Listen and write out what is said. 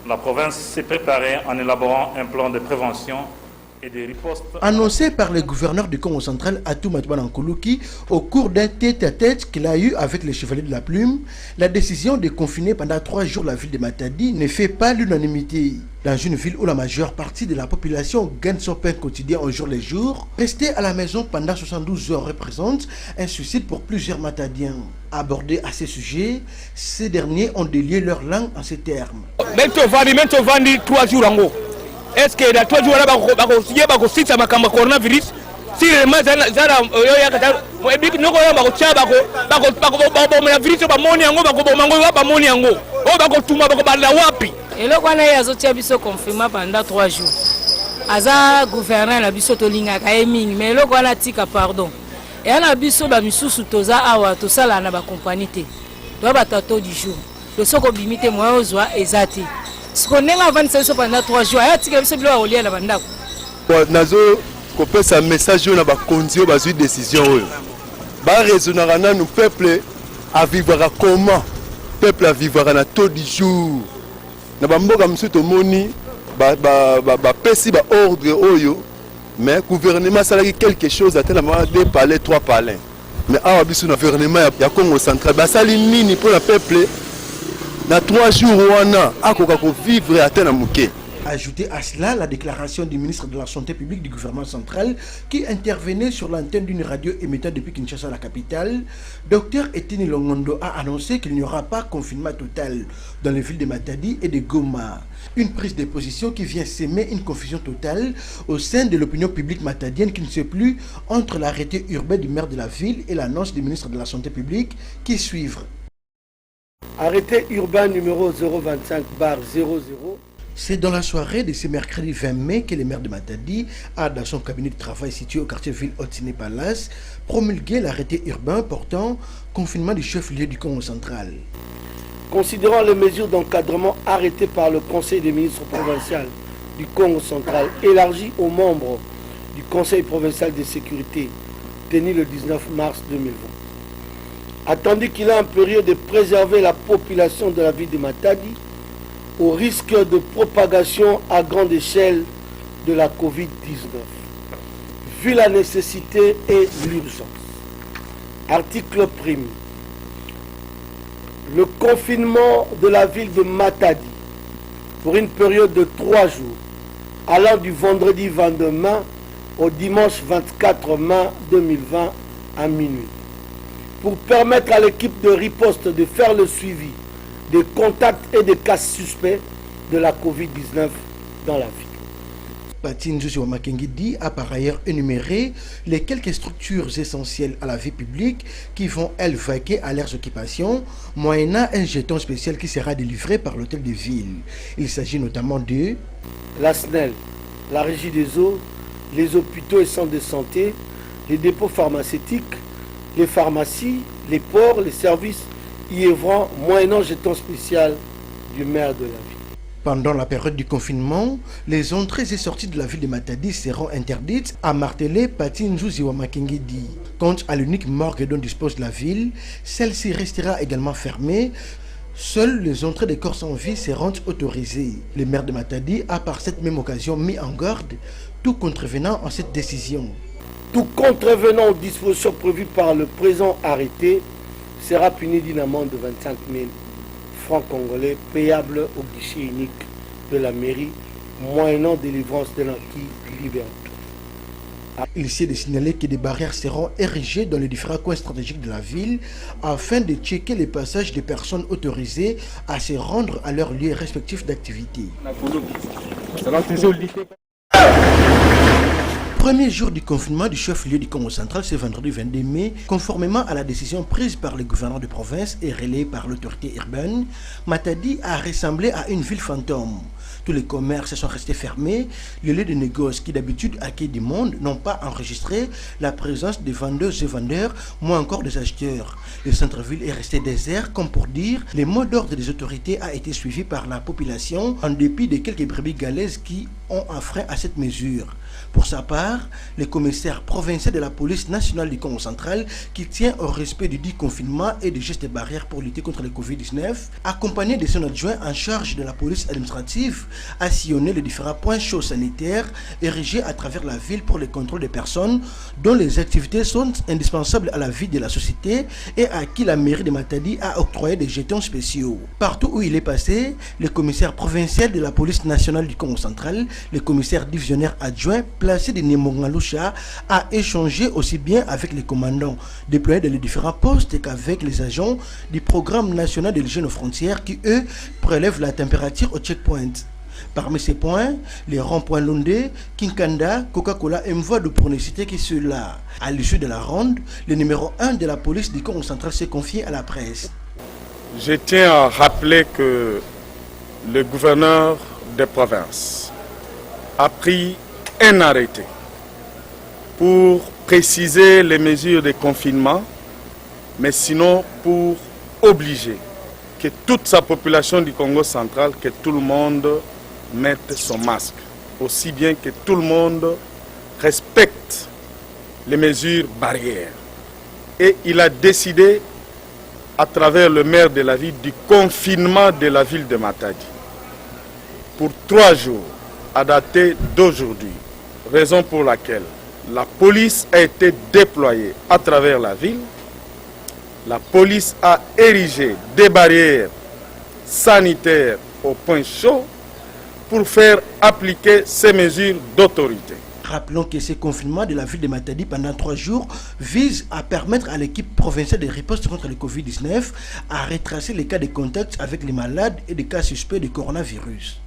La province s'est préparée en élaborant un plan de prévention et de riposte. Annoncé par le gouverneur du Congo central, Atou Matouban Nkuluki, au cours d'un tête-à-tête qu'il a eu avec les Chevaliers de la Plume, la décision de confiner pendant 3 jours la ville de Matadi ne fait pas l'unanimité. Dans une ville où la majeure partie de la population gagne son pain quotidien au jour le jour, rester à la maison pendant 72 heures représente un suicide pour plusieurs Matadiens. Abordés à ces sujets, ces derniers ont délié leur langue en ces termes. Vandi 3 jours en haut. Est-ce que la 3 jours là bakosisa makambo coronavirus si les zana oyo kata ebiki noko ya bakocha bako virus bamoni yango bamoni yango o bakotuma bakobala wapi eloko wana ye azotia biso confinement pendant 3 jours aza gouverneur na biso tolingaka ye mingi mais eloko wana tika pardon et ana biso ba misusu toza awa tosala na ba compagnie te doit batato du jour le soko bimite moyo ozwa ezati ce n'est pas 25 pendant 3 jours. Il y a des nazo kopesa message na ba konzi bazui décision oyo. Ba raisonnera na nous peuple à vivre comment? Peuple à vivre na taux du jour. Na ba mboka msuto moni ba pesi ba ordre oyo mais gouvernement salaki quelque chose à tellement 2 palais 3 palais. Mais awa biso na gouvernement ya Congo central ba sali nini pour le peuple? Dans 3 jours, on a vivre à Tenamouké. Ajoutez à cela la déclaration du ministre de la Santé publique du gouvernement central qui intervenait sur l'antenne d'une radio émettant depuis Kinshasa, la capitale. Dr Etienne Longondo a annoncé qu'il n'y aura pas confinement total dans les villes de Matadi et de Goma. Une prise de position qui vient s'aimer une confusion totale au sein de l'opinion publique matadienne qui ne sait plus entre l'arrêté urbain du maire de la ville et l'annonce du ministre de la Santé publique qui suivent. Arrêté urbain numéro 025/00. C'est dans la soirée de ce mercredi 20 mai que le maire de Matadi a, dans son cabinet de travail situé au quartier ville Otsine Palace, promulgué l'arrêté urbain portant confinement du chef-lieu du Congo central. Considérant les mesures d'encadrement arrêtées par le Conseil des ministres provincial du Congo central, élargies aux membres du Conseil provincial de sécurité, tenu le 19 mars 2020. Attendu qu'il a un période de préserver la population de la ville de Matadi au risque de propagation à grande échelle de la Covid-19, vu la nécessité et l'urgence. Article 1. Le confinement de la ville de Matadi pour une période de 3 jours, allant du vendredi 22 mai au dimanche 24 mai 2020 à minuit. Pour permettre à l'équipe de riposte de faire le suivi des contacts et des cas suspects de la Covid-19 dans la ville. Patine Jouzi Wamakengidi a par ailleurs énuméré les quelques structures essentielles à la vie publique qui vont, elles, vaquer à leurs occupations, moyennant un jeton spécial qui sera délivré par l'hôtel de ville. Il s'agit notamment de la SNEL, la Régie des eaux, les hôpitaux et centres de santé, les dépôts pharmaceutiques, les pharmacies, les ports, les services y œuvrant moyennant jeton spécial du maire de la ville. Pendant la période du confinement, les entrées et sorties de la ville de Matadi seront interdites, a martelé Patine Jouzi Wamakengidi. Quant à l'unique morgue dont dispose la ville, celle-ci restera également fermée. Seules les entrées des corps sans vie seront autorisées. Le maire de Matadi a par cette même occasion mis en garde tout contrevenant en cette décision. Tout contrevenant aux dispositions prévues par le présent arrêté sera puni d'une amende de 25 000 francs congolais payable au guichet unique de la mairie, moyennant délivrance de l'acquis libératoire. Il s'est de signaler que des barrières seront érigées dans les différents coins stratégiques de la ville afin de checker les passages des personnes autorisées à se rendre à leurs lieux respectifs d'activité. Premier jour du confinement du chef-lieu du Congo central, ce vendredi 22 mai, conformément à la décision prise par le gouverneur de province et relayée par l'autorité urbaine, Matadi a ressemblé à une ville fantôme. Tous les commerces sont restés fermés. Les lieux de négoce qui d'habitude accueillent du monde n'ont pas enregistré la présence des vendeuses et vendeurs, moins encore des acheteurs. Le centre-ville est resté désert, comme pour dire, le mot d'ordre des autorités a été suivi par la population en dépit de quelques brebis galaises qui ont un frein à cette mesure. Pour sa part, le commissaire provincial de la police nationale du Congo central, qui tient au respect du dit confinement et des gestes barrières pour lutter contre le Covid-19, accompagné de son adjoint en charge de la police administrative, a sillonné les différents points chauds sanitaires érigés à travers la ville pour le contrôle des personnes dont les activités sont indispensables à la vie de la société et à qui la mairie de Matadi a octroyé des jetons spéciaux. Partout où il est passé, le commissaire provincial de la police nationale du Congo central, le commissaire divisionnaire adjoint placé de Nemongalusha, a échangé aussi bien avec les commandants déployés dans les différents postes qu'avec les agents du programme national de l'hygiène aux frontières qui, eux, prélèvent la température au checkpoint. Parmi ces points, les ronds-points Londé, Kinkanda, Coca-Cola et Mvoadou pour ne citer que ceux-là. À l'issue de la ronde, le numéro 1 de la police du Congo central s'est confié à la presse. Je tiens à rappeler que le gouverneur des provinces a pris un arrêté pour préciser les mesures de confinement, mais sinon pour obliger que toute sa population du Congo central, que tout le monde mette son masque, aussi bien que tout le monde respecte les mesures barrières. Et il a décidé, à travers le maire de la ville, du confinement de la ville de Matadi pour 3 jours, à dater d'aujourd'hui. Raison pour laquelle la police a été déployée à travers la ville. La police a érigé des barrières sanitaires au point chaud pour faire appliquer ces mesures d'autorité. Rappelons que ce confinement de la ville de Matadi pendant 3 jours vise à permettre à l'équipe provinciale de riposte contre le Covid-19 à retracer les cas de contact avec les malades et des cas suspects de coronavirus.